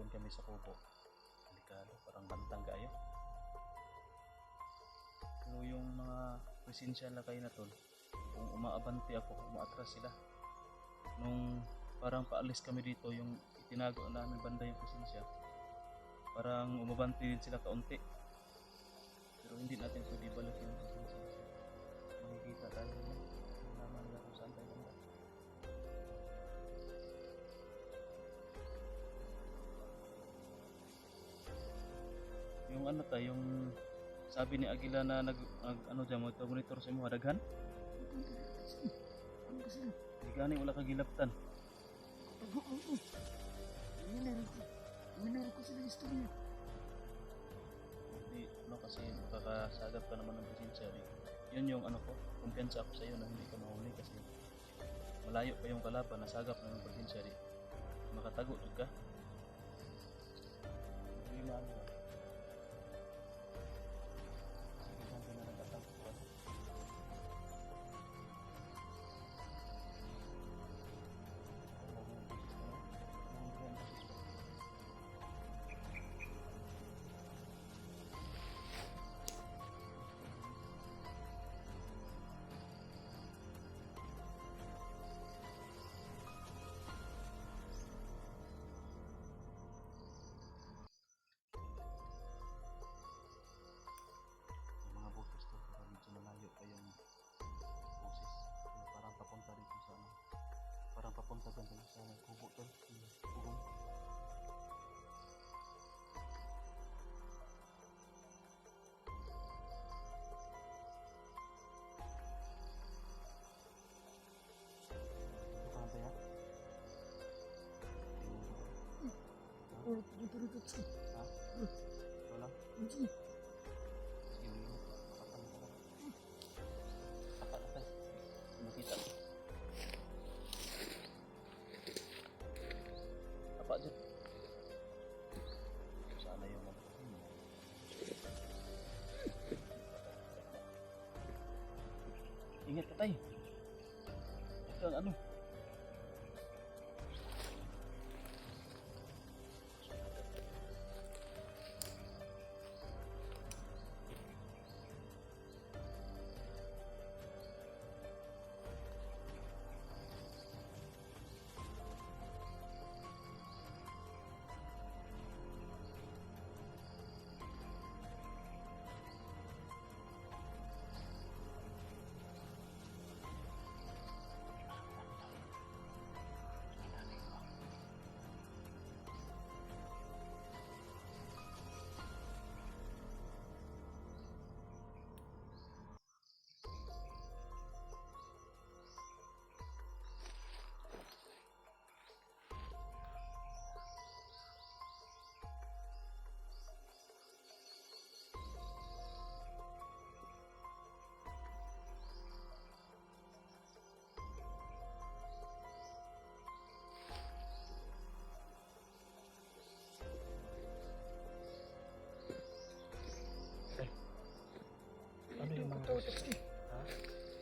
doon kami sa kubo. Delikado, parang bantang gayo. Pero yung mga presensyal na kayo na tol, kung umaabanti ako, umaatras sila. Nung parang paalis kami dito, yung itinago namin banda yung presensya, parang umabanti din sila kaunti. Pero hindi natin pwede balik yung presensya. Makikita tayo na. Naman nila kung saan tayo banda. Yung ano tayo, yung sabi ni Aguila na ano dyan, monitor sa mga daghan. Hindi gani wala kagilaptan. Minari ko sila istorya. Hindi, ano kasi makakasagap ka naman ng presensya. Yun yung ano ko, kumpiyansa ako sa iyo na hindi ka mahuli kasi malayo pa yung kalaban, nasagap na yung presensya. Makatago ka. Hindi maano ba? Sige, saan ka na nagtatangko ka? Mga boses to, pero medyo malayo pa yung boses. Parang papunta dito sa ano. Parang papunta dito sa kubo to. Kubo. Ito ka ya? Ha? Wala? Sige, patay. Nakita. Apa dyan? Sana yung ingat ka tayo. Ito ang ano. Ano yung mga boses? Ha?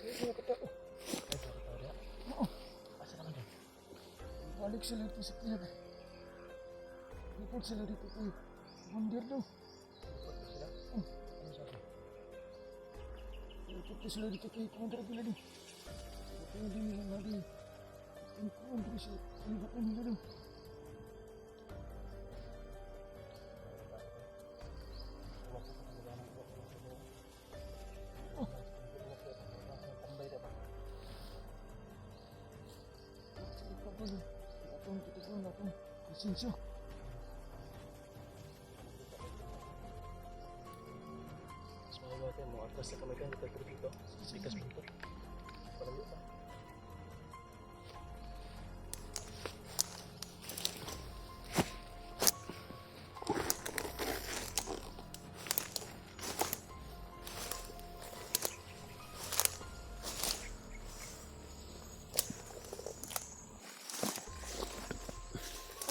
Hindi ako tao. Ay, nakatawa niya? Oo. Asa naman dyan? Balik sila dito sa pier. Report sila dito kay Wonder daw. Report ko sila? Ano sabi? Report ko sila dito kay Wonder nila daw. Ito yung din nila natin. Ang Wonder siya. Ano ba nila daw? Atong tutugon atong presensya. Mas mga natin mo, atas na kami ganito dito. Sikas mo ito. Parang pa.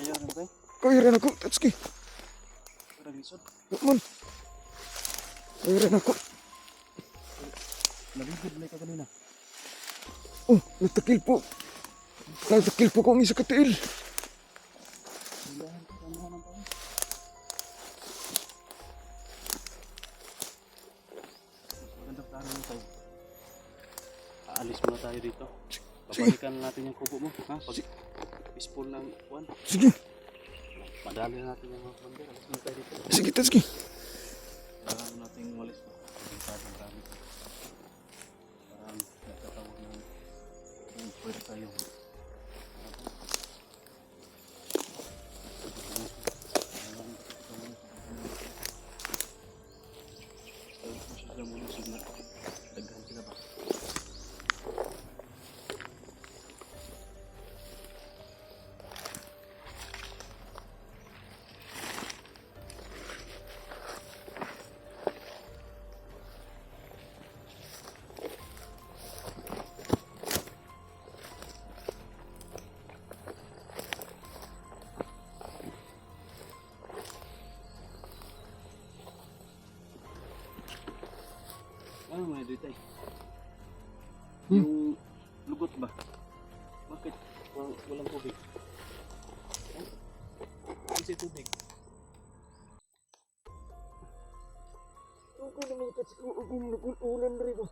Ayaw rin ba? Kaya rin ako, Tatsuki. Parang lisod. Man. Kaya rin ako. Nabigod na ka kanina. Oh, natakil po. Natakil po ko ang isa katiil. Bilahan ka, kamahan ng natin yung kubo mo, ha? Pag peaceful ng kuwan, Sige. madali na natin yung mga commander. Alas mo tayo dito. Sige, sige. Kailangan natin umalis po. Pagkakad ng gamit. Parang nagtatawag ng kung pwede tayo. Daghan sila ba? Ano mga dito eh? Yung lugot ba? Bakit? Walang tubig. Kasi tubig. Ako naman kasi kung ulan rin ba?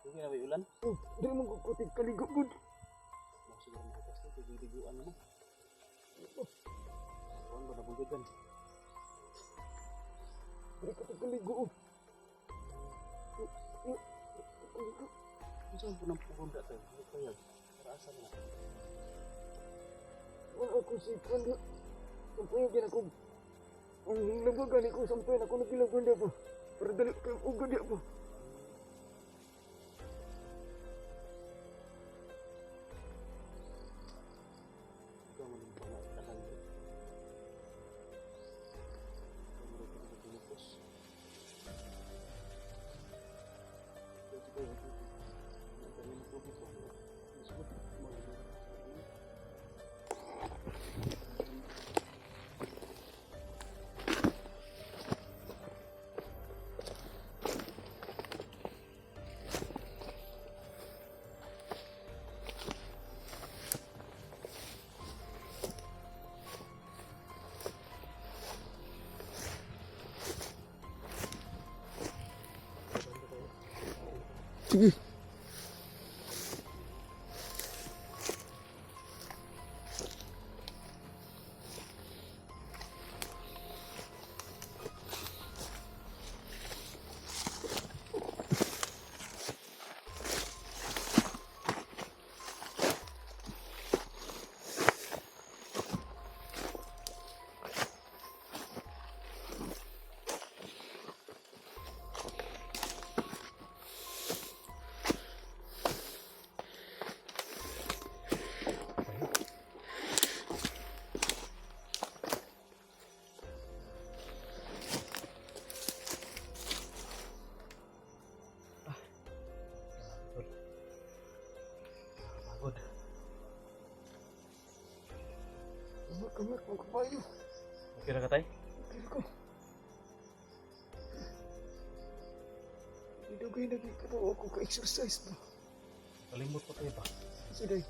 Hindi na may ulan? Oh, di mo kukutig kaligo good. Siguro makitas na, tubig-tubiguan naman. Kuhan ba nabugagan? Di ka kaligo. Kung saan po nang pugunda tayo? Hindi kaya. Para asan na? Wala ako si Kwanda. Sampay din ako. Ang nagagani ko, sampay na ako nagilagwanda po. Para dali kayong uga di po. Ikaw mo nang pangatakan ko. Ikaw mo nang pinupos. Sige. Pagod. Kamar, ang kabayo. Okay na ka tayo? Kaya ko. Hindi kayo nagkakaroon ako ka-exercise ba? Kalimot ko tayo ba? Sige.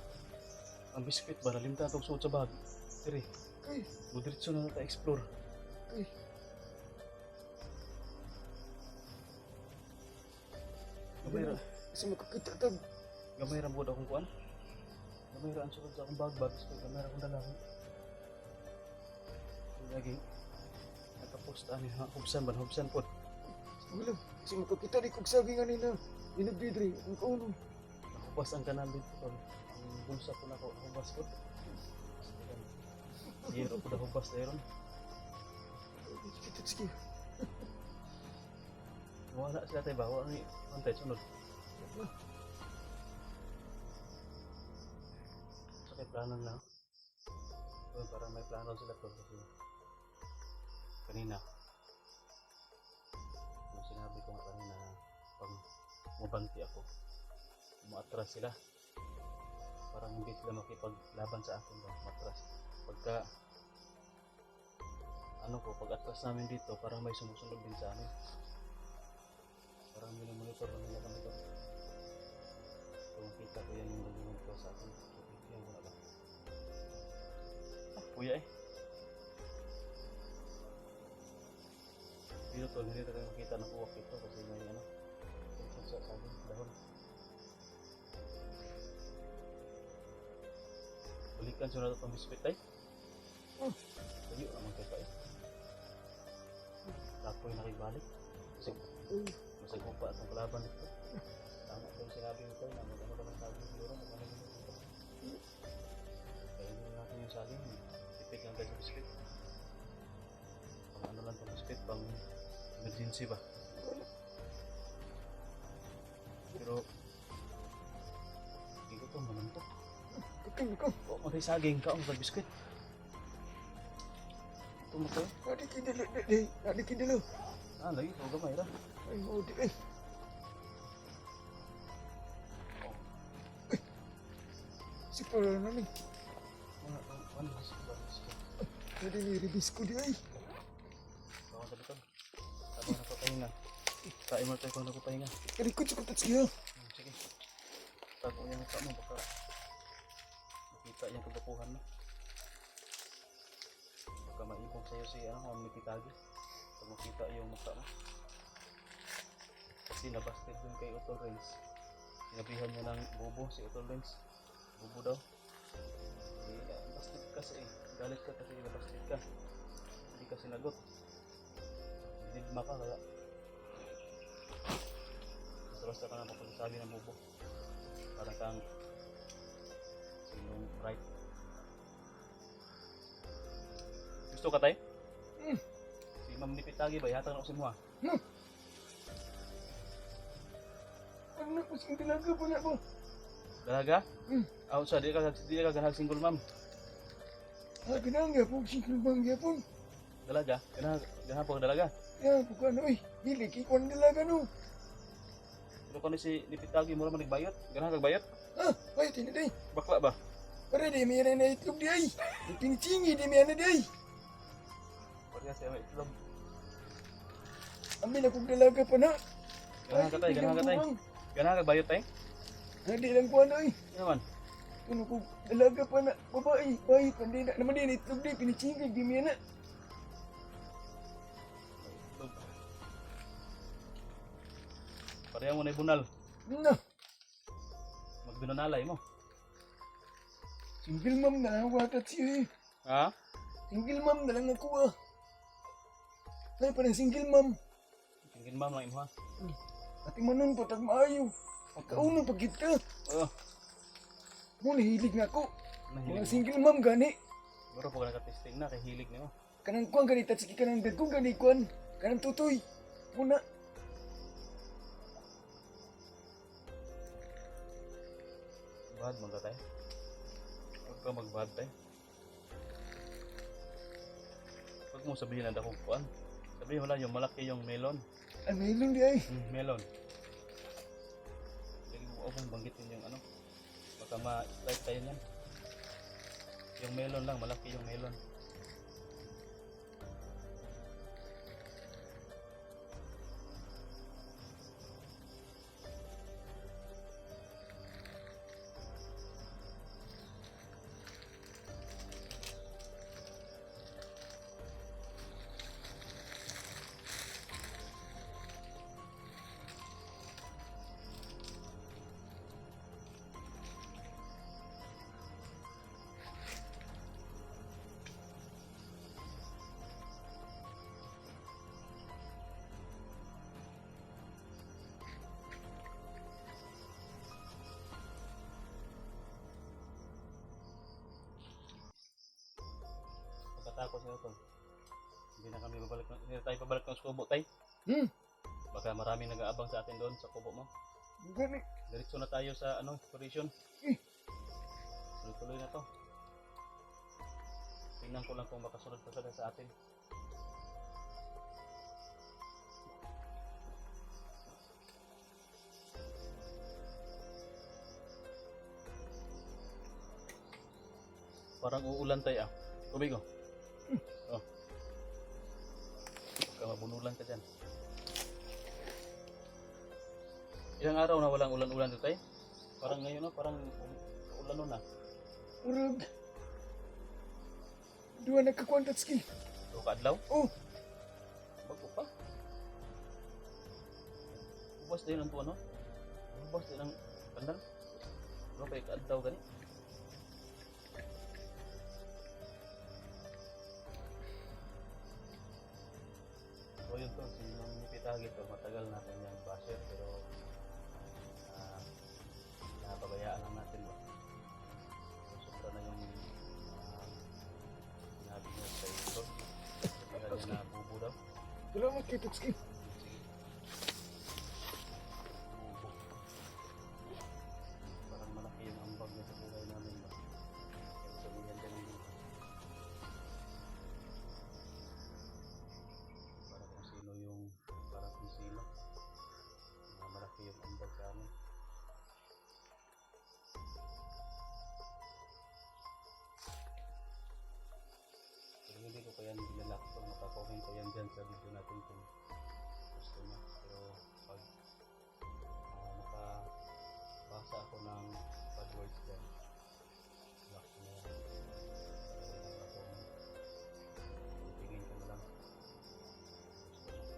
Ang biskwit ba? Nalimta itong suot sa bag. Tiri, Kay, budiritso na natin explore. kay. Gamay ra. Kasi makakita tag. Gamay ra mo akong kuan. Gamay ra ang suot sa akong bag. So, gamay ra akong dalaman. Lagi. Nakapost ani ha. Hubsan po. Wala. Kasi makakita di kong sabi nga nila. Inagdidri. Ang kauno. Nakubas ang kanal dito. Tol. Ang bulsa ko na ko. Hubas po. Zero po na hubas na yun. Sige. Wala sila tayo ba? Wala ni kontay sunod. So kay plano na. So, parang may plano sila to kasi kanina yung sinabi ko nga kanina pag mubanti ako umaatras sila parang hindi sila makipaglaban sa akin ba matras pagka ano ko pag atras namin dito parang may sumusunod din sa amin parang minumonitor na nila kami to kung makita ko yan yung nag-monitor sa akin so yan ko na ba kuya eh dito to, hindi tayo makita ng uwak ito kasi may ano sa dahon Balikan siya na itong biskwit tay. Oh. Tayo naman kay tay. Tapoy na kay balik. Kasi masag pa atong kalaban dito. Tama ko yung sinabi mo tayo na magano ka ng saging siguro. Magano yung dito. Kainin natin yung saging. Tipik lang tayo sa biskwit. Pang ano lang itong biskwit. Pang emergency ba? Pero hindi ko ito manuntok. Ikaw. O matay saging ka ang biskwit. Ito mo tayo. Adik kidalo. Lagi ito gamay ra. Ay, mau di ay. Si Pala na ni. Ano biskwit? Tadi ni ribis ko di ay. Bawang sa likod. Habang napapahinga. Kain mo tayo kung napapahinga. Karikot sa kutat siya. Sige. Tago yung mukha mo baka makita yung kagapuhan mo. Baka maibog sa'yo si Mikitagi. Pag makita yung mukha mo. Kasi nabasted dun kay Utol Renz. Sinabihan niya ng bubo si Utol Renz. Bubo daw. Basted kasi eh. Galit ka kasi nabasted ka. Hindi ka sinagot. Dinigma ka kaya. Basta ka na mapagsasabi ng bubo. Parang kang sinong right. Gusto ka tayo? Si Ma'am Nipitagi ba? Ihatag na ko si Mua. Anak ko sing dalaga po na po. Dalaga? Ako sa di ka ganag single ma'am. Ganang ya po, sing kulbang ya po. Dalaga? Ganag po dalaga? Ya, bukan ay. Dili kikon dalaga no. Pero kung si Nipitagi mo naman nagbayot? Ganag kagbayot? Ay, tini day. Bakla ba? Para di may na itlog di ay. Pinicingi di may na di ay. Parehas siya may itlog. Amin akong dalaga pa na. Ganag ka tayo, ganag ka tayo. Ganag kagbayot tayo? Hindi lang ko ano ay. Ano naman? Kuno ko dalaga pa na. Babae, bayi, pandi na naman din itlog di. Pinicingi di may na. Itlog. Pareha mo na ibunal. Na, Magbinanalay mo. single mom na lang wakat siya eh. Ha? Single mom na lang ako ah. Ay, parang single mom. Tingin ma'am lang imo ha? Ati manon po, tag maayo. Pagkaunang pagkit ka. Oo. Mo, nahilig na ako. Nahilig Mga mo. single mom gani. Baro po ka nakatesting na kay hilig niyo. Kanang kuang gani, tatsiki kanang dagkong gani kuan. Kanang tutoy. Muna. Bad man ka tayo. Huwag ka magbad tayo. Huwag mo sabihin na akong kuan. Sabihin mo lang yung malaki yung melon. Ay, mailong di ay. Melon. Hindi mo akong banggitin yung ano. Baka ma-strike tayo niyan. Yung melon lang, malaki yung melon. Pagkatapos nito, hindi na kami babalik, hindi na tayo pabalik ng kubo tayo. Baka maraming nag-aabang sa atin doon sa kubo mo. Gani. Diretso na tayo sa exploration. Tuloy-tuloy na to. Tingnan ko lang kung makasunod pa sila sa atin. Parang uulan tayo ah. Tubig oh. Oh. Baka mabunulan ka dyan. Ilang araw na walang ulan-ulan dito tayo? Parang ngayon no, parang ulan nun ah. Urag. Dua nagkakuan tatski. Dua ka adlaw? Oh, Bago pa. Ubas din ang tuwa no? Ubas din ang pandan. Dua pa ka adlaw gani. ito matagal natin yung basher pero napabayaan lang natin ba. So, sobra na yung sinabi niya sa ito. Sabi niya na bubo daw. Salamat kay Tatsuki. Bubo. Parang malaki yung ambag niya sa buhay namin ba. Kaya sabihan din yung para kung sino yung para kung sino na malaki yung ambag sa amin. Pero hindi ko pa yan binalak kung makakomment ko yan dyan sa video natin kung gusto niya. Pero pag makabasa ako ng bad words dyan, lock ko na yan. Pero nakakomment. Tingin ko na lang. Gusto niya.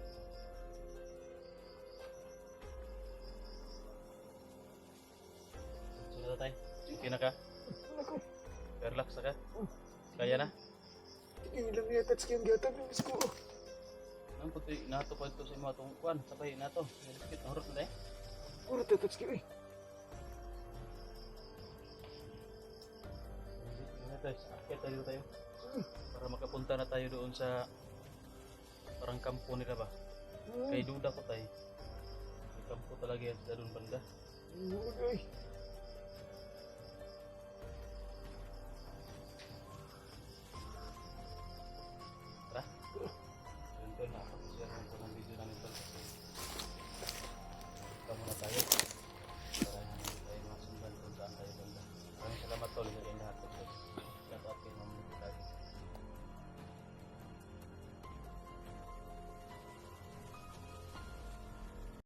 Sige na tayo. Okay na ka? Ako, Relax na ka? Kaya na? ilang niya Tatsuki ang gatag ng isko. Ang puti, nato pa ito sa mga itong kuwan. Sabay, nato. Naliskit, nahurot na tayo. Puro to Tatsuki eh. Sige tayo, akit tayo. Para makapunta na tayo doon sa parang kampo nila ba? Kay duda ko tayo. May kampo talaga yan sa doon banda. Ay,